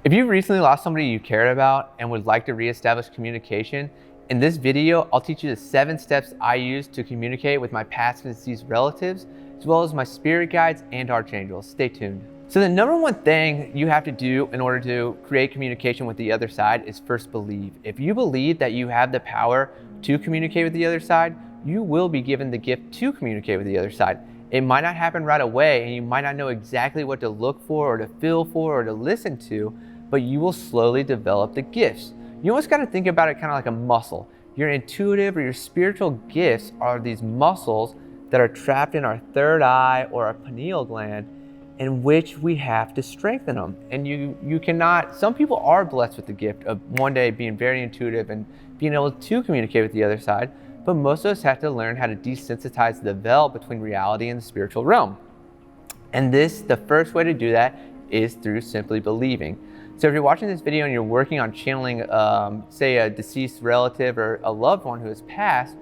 If you recently lost somebody you cared about and would like to reestablish communication, in this video, I'll teach you the 7 steps I use to communicate with my past and deceased relatives, as well as my spirit guides and archangels. Stay tuned. So the number one thing you have to do in order to create communication with the other side is first believe. If you believe that you have the power to communicate with the other side, you will be given the gift to communicate with the other side. It might not happen right away, and you might not know exactly what to look for or to feel for or to listen to, but you will slowly develop the gifts. You almost got to think about it kind of like a muscle. Your intuitive or your spiritual gifts are these muscles that are trapped in our third eye or our pineal gland, in which we have to strengthen them. And you cannot, some people are blessed with the gift of one day being very intuitive and being able to communicate with the other side, but most of us have to learn how to desensitize the veil between reality and the spiritual realm. And the first way to do that is through simply believing. So if you're watching this video and you're working on channeling, say a deceased relative or a loved one who has passed,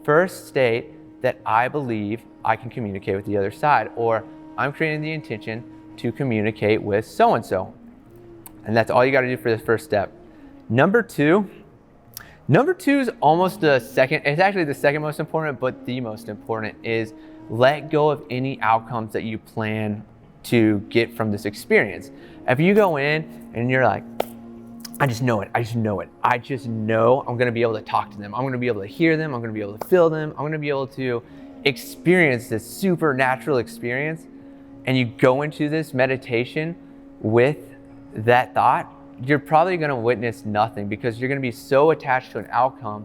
first state that I believe I can communicate with the other side, or I'm creating the intention to communicate with so-and-so. And that's all you got to do for the first step. Number two is almost the second, it's actually the second most important, but the most important is let go of any outcomes that you plan to get from this experience. If you go in and you're like, I just know it. I just know I'm going to be able to talk to them. I'm going to be able to hear them. I'm going to be able to feel them. I'm going to be able to experience this supernatural experience. And you go into this meditation with that thought, you're probably going to witness nothing, because you're going to be so attached to an outcome,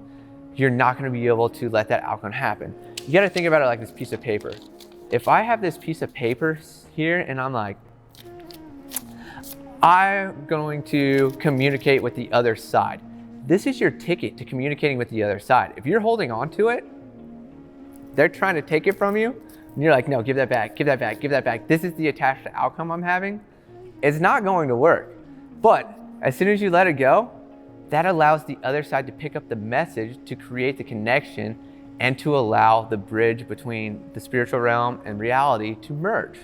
you're not going to be able to let that outcome happen. You got to think about it like this piece of paper. If I have this piece of paper here and I'm like, I'm going to communicate with the other side. This is your ticket to communicating with the other side. If you're holding on to it, they're trying to take it from you, and you're like, no, give that back, give that back, give that back. This is the attached outcome I'm having. It's not going to work. But as soon as you let it go, that allows the other side to pick up the message, to create the connection, and to allow the bridge between the spiritual realm and reality to merge.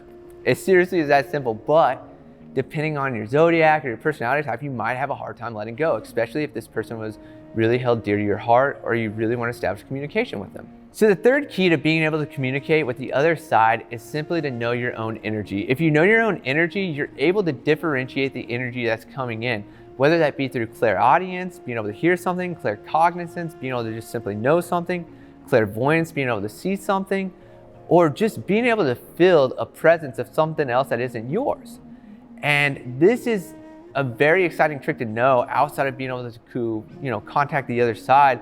It seriously is that simple, but depending on your zodiac or your personality type, you might have a hard time letting go, especially if this person was really held dear to your heart or you really want to establish communication with them. So the third key to being able to communicate with the other side is simply to know your own energy. If you know your own energy, you're able to differentiate the energy that's coming in, whether that be through clairaudience, being able to hear something, claircognizance, being able to just simply know something, clairvoyance, being able to see something, or just being able to feel a presence of something else that isn't yours. And this is a very exciting trick to know outside of being able to contact the other side,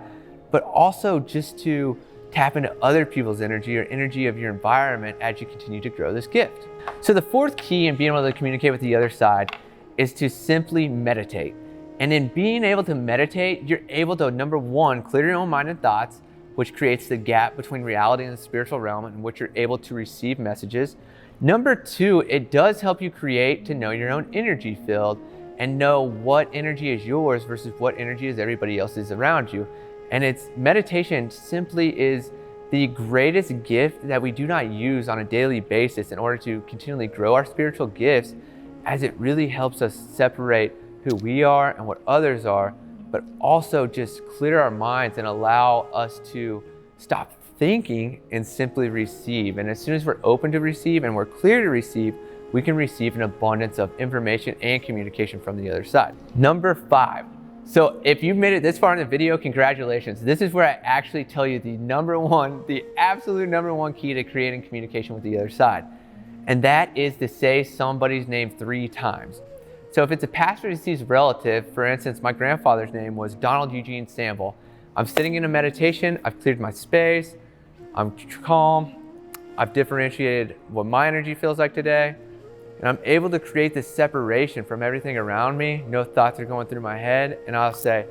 but also just to tap into other people's energy or energy of your environment as you continue to grow this gift. So the fourth key in being able to communicate with the other side is to simply meditate. And in being able to meditate, you're able to, number one, clear your own mind and thoughts, which creates the gap between reality and the spiritual realm, in which you're able to receive messages. Number two, it does help you to know your own energy field and know what energy is yours versus what energy is everybody else's around you. And meditation simply is the greatest gift that we do not use on a daily basis in order to continually grow our spiritual gifts, as it really helps us separate who we are and what others are, but also just clear our minds and allow us to stop thinking and simply receive. And as soon as we're open to receive and we're clear to receive, we can receive an abundance of information and communication from the other side. Number 5. So if you've made it this far in the video, congratulations. This is where I actually tell you the absolute number one key to creating communication with the other side. And that is to say somebody's name 3 times. So if it's a past or deceased relative, for instance, my grandfather's name was Donald Eugene Sample. I'm sitting in a meditation, I've cleared my space, I'm calm, I've differentiated what my energy feels like today, and I'm able to create this separation from everything around me. No thoughts are going through my head, and I'll say,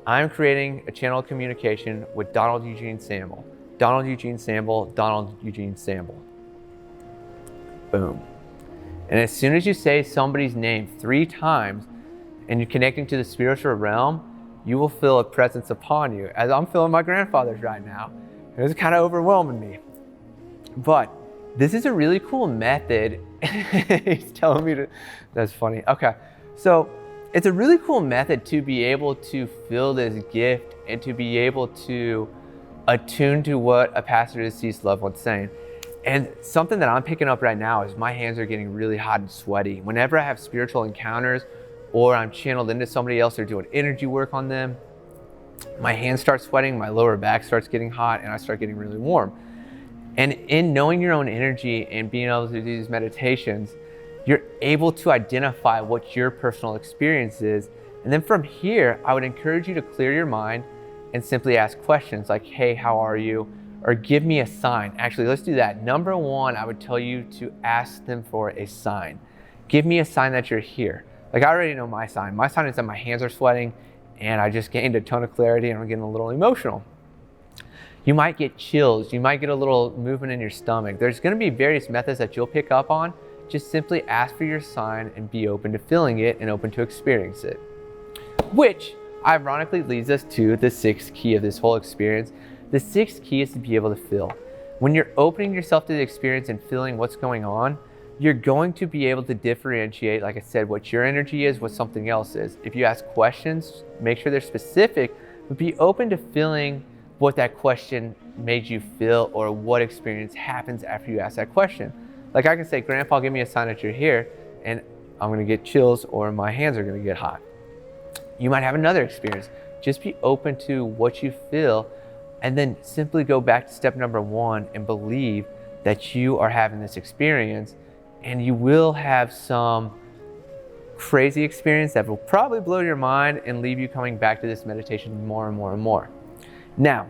I'm creating a channel of communication with Donald Eugene Sample. Donald Eugene Sample, Donald Eugene Sample. Boom. And as soon as you say somebody's name 3 times and you're connecting to the spiritual realm, you will feel a presence upon you, as I'm feeling my grandfather's right now. It was kind of overwhelming me. But this is a really cool method. He's telling me to, that's funny. Okay, so It's a really cool method to be able to feel this gift and to be able to attune to what a pastor deceased loved one's saying. And something that I'm picking up right now is my hands are getting really hot and sweaty. Whenever I have spiritual encounters or I'm channeled into somebody else or doing energy work on them, my hands start sweating, my lower back starts getting hot, and I start getting really warm. And in knowing your own energy and being able to do these meditations, you're able to identify what your personal experience is. And then from here, I would encourage you to clear your mind and simply ask questions like, hey, how are you? Or give me a sign. Actually, let's do that. Number one, I would tell you to ask them for a sign. Give me a sign that you're here. Like, I already know my sign. My sign is that my hands are sweating and I just gained a ton of clarity and I'm getting a little emotional. You might get chills. You might get a little movement in your stomach. There's going to be various methods that you'll pick up on. Just simply ask for your sign and be open to feeling it and open to experience it. Which ironically leads us to the sixth key of this whole experience. The sixth key is to be able to feel. When you're opening yourself to the experience and feeling what's going on, you're going to be able to differentiate, like I said, what your energy is, what something else is. If you ask questions, make sure they're specific, but be open to feeling what that question made you feel or what experience happens after you ask that question. Like I can say, Grandpa, give me a sign that you're here, and I'm gonna get chills or my hands are gonna get hot. You might have another experience. Just be open to what you feel and then simply go back to step number one and believe that you are having this experience, and you will have some crazy experience that will probably blow your mind and leave you coming back to this meditation more and more and more. Now,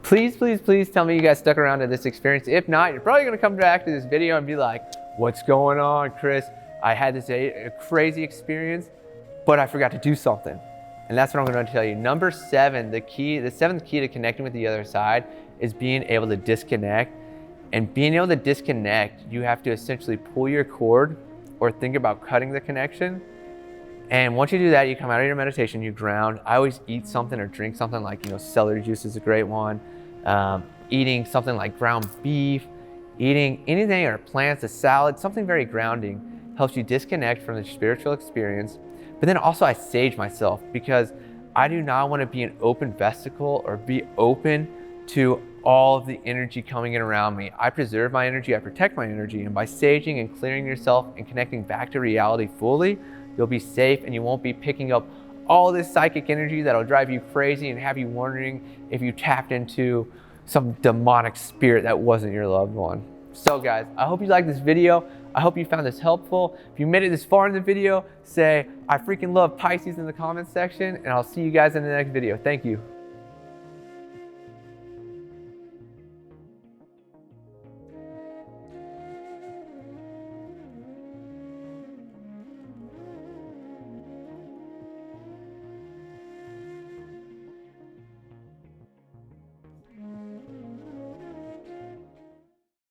please, please, please tell me you guys stuck around to this experience. If not, you're probably gonna come back to this video and be like, what's going on, Chris? I had this a crazy experience, but I forgot to do something. And that's what I'm gonna tell you. Number seven, the seventh key to connecting with the other side is being able to disconnect. And being able to disconnect, you have to essentially pull your cord or think about cutting the connection. And once you do that, you come out of your meditation, you ground. I always eat something or drink something like, celery juice is a great one. Eating something like ground beef, eating anything or plants, a salad, something very grounding helps you disconnect from the spiritual experience. But then also I sage myself because I do not want to be an open vesicle or be open to all of the energy coming in around me. I preserve my energy, I protect my energy, and by saging and clearing yourself and connecting back to reality fully, you'll be safe and you won't be picking up all this psychic energy that'll drive you crazy and have you wondering if you tapped into some demonic spirit that wasn't your loved one. So guys, I hope you liked this video. I hope you found this helpful. If you made it this far in the video, say, I freaking love Pisces in the comments section, and I'll see you guys in the next video. Thank you.